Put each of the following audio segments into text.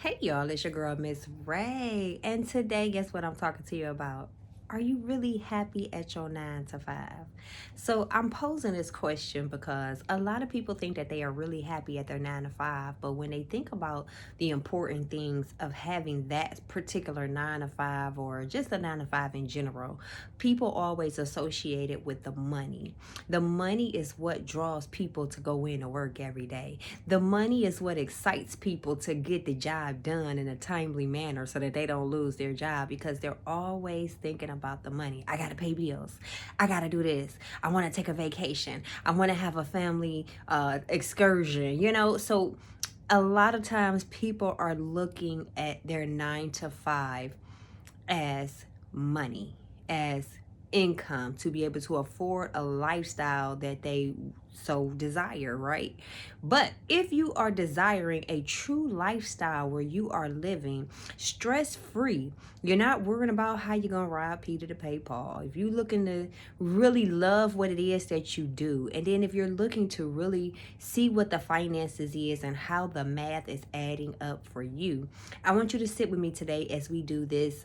Hey y'all, it's your girl Miss Ray, and today, guess what I'm talking to you about? Are you really happy at your 9 to 5? So, I'm posing this question because a lot of people think that they are really happy at their 9 to 5, but when they think about the important things of having that particular 9 to 5 or just a 9 to 5 in general, people always associate it with the money. The money is what draws people to go in to work every day. The money is what excites people to get the job done in a timely manner so that they don't lose their job, because they're always thinking about the money. I got to pay bills. I got to do this. I want to take a vacation. I want to have a family excursion, So a lot of times people are looking at their 9 to 5 as money, as income to be able to afford a lifestyle that they so desire, right? But if you are desiring a true lifestyle where you are living stress free, you're not worrying about how you're gonna ride Peter to pay Paul. If you're looking to really love what it is that you do, and then if you're looking to really see what the finances is and how the math is adding up for you, I want you to sit with me today as we do this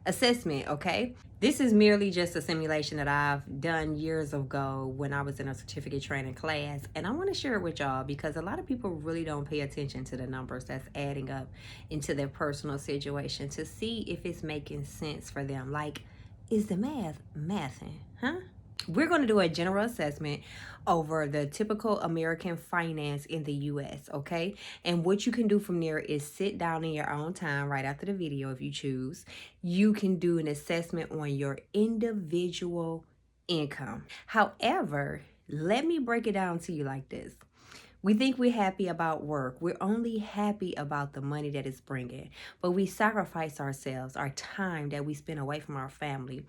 assessment, okay? This is merely just a simulation that I've done years ago when I was in a certificate training class, and I want to share it with y'all because a lot of people really don't pay attention to the numbers that's adding up into their personal situation to see if it's making sense for them. Like, is the math mathing, huh? We're going to do a general assessment over the typical American finance in the US, okay? And what you can do from there is sit down in your own time right after the video if you choose. You can do an assessment on your individual income. However, let me break it down to you like this. We think we're happy about work. We're only happy about the money that it's bringing. But we sacrifice ourselves, our time that we spend away from our family.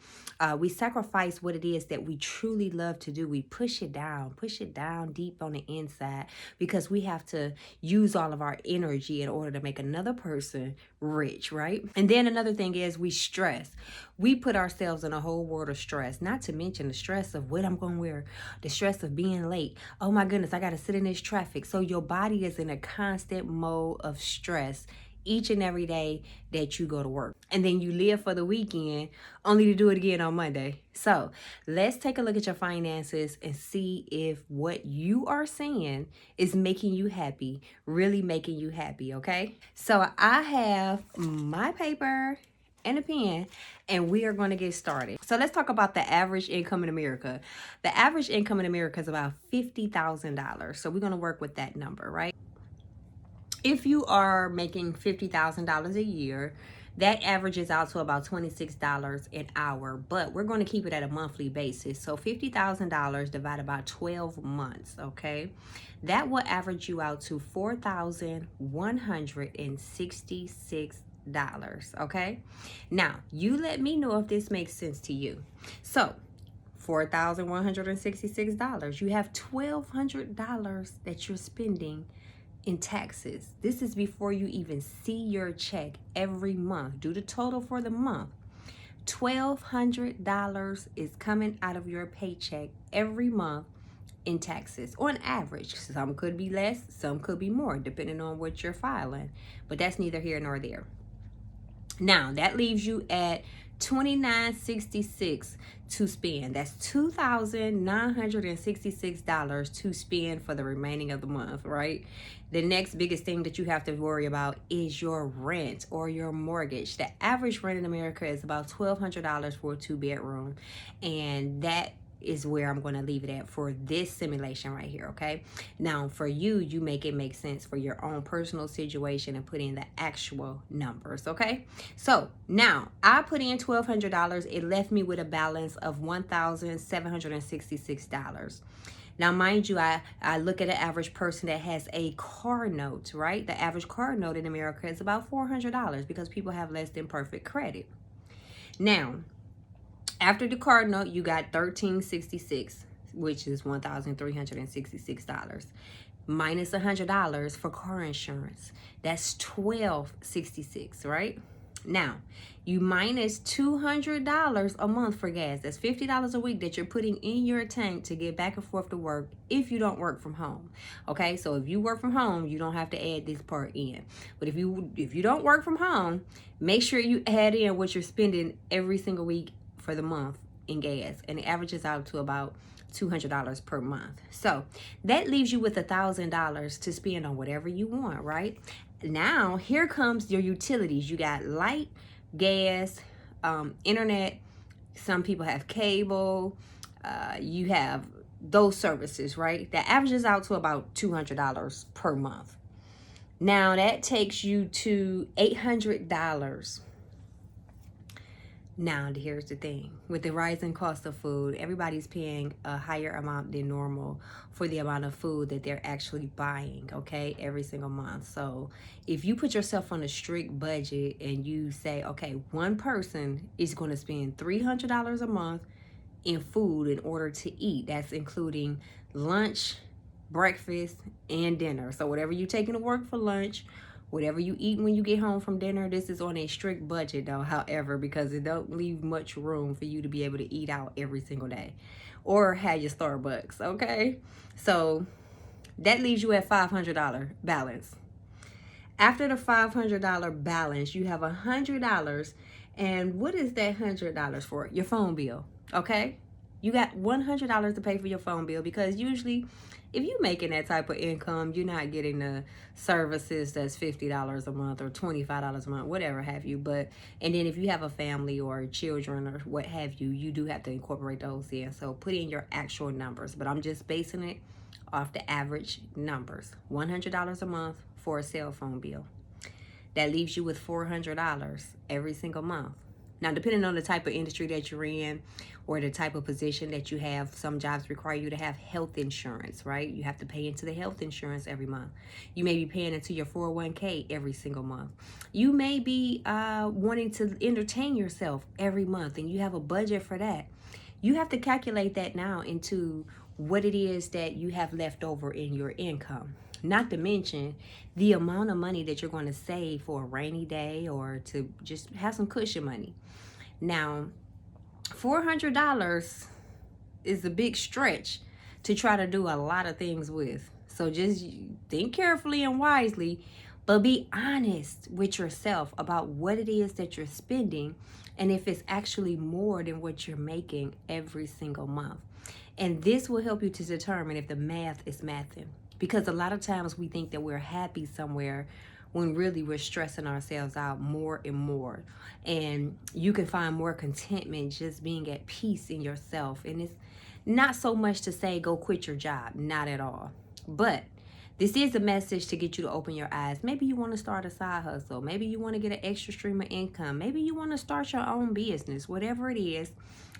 We sacrifice what it is that we truly love to do. We push it down deep on the inside because we have to use all of our energy in order to make another person rich, right? And then another thing is we stress. We put ourselves in a whole world of stress, not to mention the stress of what I'm going to wear, the stress of being late. Oh my goodness, I got to sit in this traffic. So your body is in a constant mode of stress each and every day that you go to work. And then you live for the weekend only to do it again on Monday. So let's take a look at your finances and see if what you are saying is making you happy, really making you happy, okay? So I have my paper and a pen, and we are going to get started. So let's talk about the average income in America. The average income in America is about $50,000. So we're going to work with that number, right? If you are making $50,000 a year, that averages out to about $26 an hour, but we're going to keep it at a monthly basis. So $50,000 divided by 12 months, okay? That will average you out to $4,166, okay? Now, you let me know if this makes sense to you. So, $4,166. You have $1,200 that you're spending in taxes. This is before you even see your check every month. Do the total for the month. $1,200 is coming out of your paycheck every month in taxes on average. Some could be less, some could be more, depending on what you're filing. But that's neither here nor there. Now that leaves you at $2,966 to spend. That's $2,966 to spend for the remaining of the month, right? The next biggest thing that you have to worry about is your rent or your mortgage. The average rent in America is about $1,200 for a 2-bedroom, and that is where I'm going to leave it at for this simulation right here, okay? Now, for you, you make it make sense for your own personal situation and put in the actual numbers, okay? So, now, I put in $1,200. It left me with a balance of $1,766. Now, mind you, I look at an average person that has a car note, right? The average car note in America is about $400 because people have less than perfect credit. Now, after the car note, you got $1,366, which is $1,366. Minus $100 for car insurance. That's $1,266, right? Now, you minus $200 a month for gas. That's $50 a week that you're putting in your tank to get back and forth to work if you don't work from home. Okay, so if you work from home, you don't have to add this part in. But if you don't work from home, make sure you add in what you're spending every single week for the month in gas, and it averages out to about $200 per month. So that leaves you with $1,000 to spend on whatever you want, right? Now here comes your utilities. You got light, gas, internet. Some people have cable. You have those services, right? That averages out to about $200 per month. Now that takes you to $800. Now, here's the thing. With the rising cost of food, everybody's paying a higher amount than normal for the amount of food that they're actually buying, okay, every single month. So if you put yourself on a strict budget and you say, okay, one person is going to spend $300 a month in food in order to eat, that's including lunch, breakfast, and dinner. So whatever you're taking to work for lunch, whatever you eat when you get home from dinner, this is on a strict budget though, however, because it don't leave much room for you to be able to eat out every single day or have your Starbucks, okay? So that leaves you at $500 balance. After the $500 balance, you have $100. And what is that $100 for? Your phone bill, okay? You got $100 to pay for your phone bill, because usually if you're making that type of income, you're not getting the services that's $50 a month or $25 a month, whatever have you. But, and then if you have a family or children or what have you, you do have to incorporate those in. So put in your actual numbers, but I'm just basing it off the average numbers. $100 a month for a cell phone bill. That leaves you with $400 every single month. Now, depending on the type of industry that you're in or the type of position that you have, some jobs require you to have health insurance, right? You have to pay into the health insurance every month. You may be paying into your 401k every single month. You may be wanting to entertain yourself every month, and you have a budget for that. You have to calculate that now into what it is that you have left over in your income. Not to mention the amount of money that you're going to save for a rainy day or to just have some cushion money. Now, $400 is a big stretch to try to do a lot of things with. So just think carefully and wisely, but be honest with yourself about what it is that you're spending and if it's actually more than what you're making every single month. And this will help you to determine if the math is mathing. Because a lot of times we think that we're happy somewhere when really we're stressing ourselves out more and more. And you can find more contentment just being at peace in yourself. And it's not so much to say go quit your job, not at all. But this is a message to get you to open your eyes. Maybe you want to start a side hustle. Maybe you want to get an extra stream of income. Maybe you want to start your own business, whatever it is.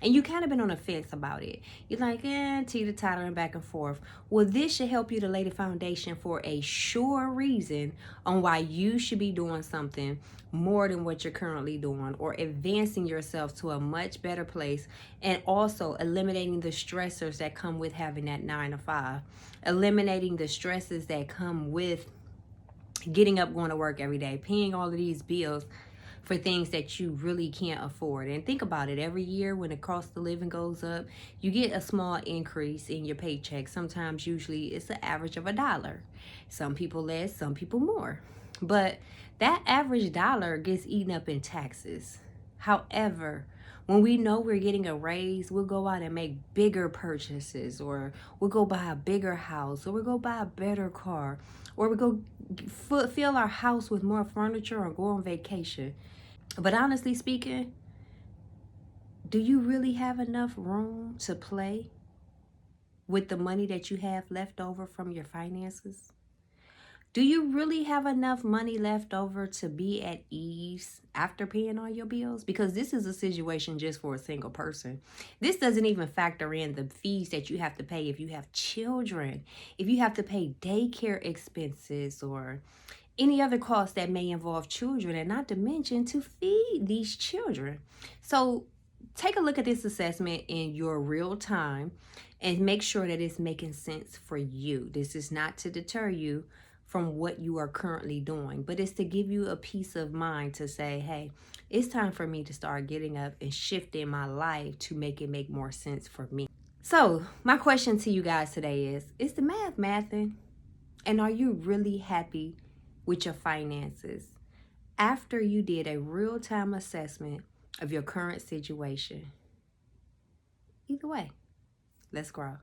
And you kind of been on the fence about it. You're like, teeter-tottering back and forth. Well, this should help you to lay the foundation for a sure reason on why you should be doing something more than what you're currently doing, or advancing yourself to a much better place, and also eliminating the stressors that come with having that 9 to 5, eliminating the stresses that come with getting up, going to work every day, paying all of these bills for things that you really can't afford. And think about it, every year when the cost of living goes up, you get a small increase in your paycheck. Sometimes, usually, it's an average of $1. Some people less, some people more. But that average dollar gets eaten up in taxes. However, when we know we're getting a raise, we'll go out and make bigger purchases, or we'll go buy a bigger house, or we'll go buy a better car, or we'll go fill our house with more furniture or go on vacation. But honestly speaking, do you really have enough room to play with the money that you have left over from your finances? Do you really have enough money left over to be at ease after paying all your bills? Because this is a situation just for a single person. This doesn't even factor in the fees that you have to pay if you have children, if you have to pay daycare expenses, or any other costs that may involve children, and not to mention to feed these children. So take a look at this assessment in your real time and make sure that it's making sense for you. This is not to deter you from what you are currently doing, but it's to give you a peace of mind to say, hey, it's time for me to start getting up and shifting my life to make it make more sense for me. So my question to you guys today is the math mathing? And are you really happy with your finances after you did a real-time assessment of your current situation? Either way, let's grow.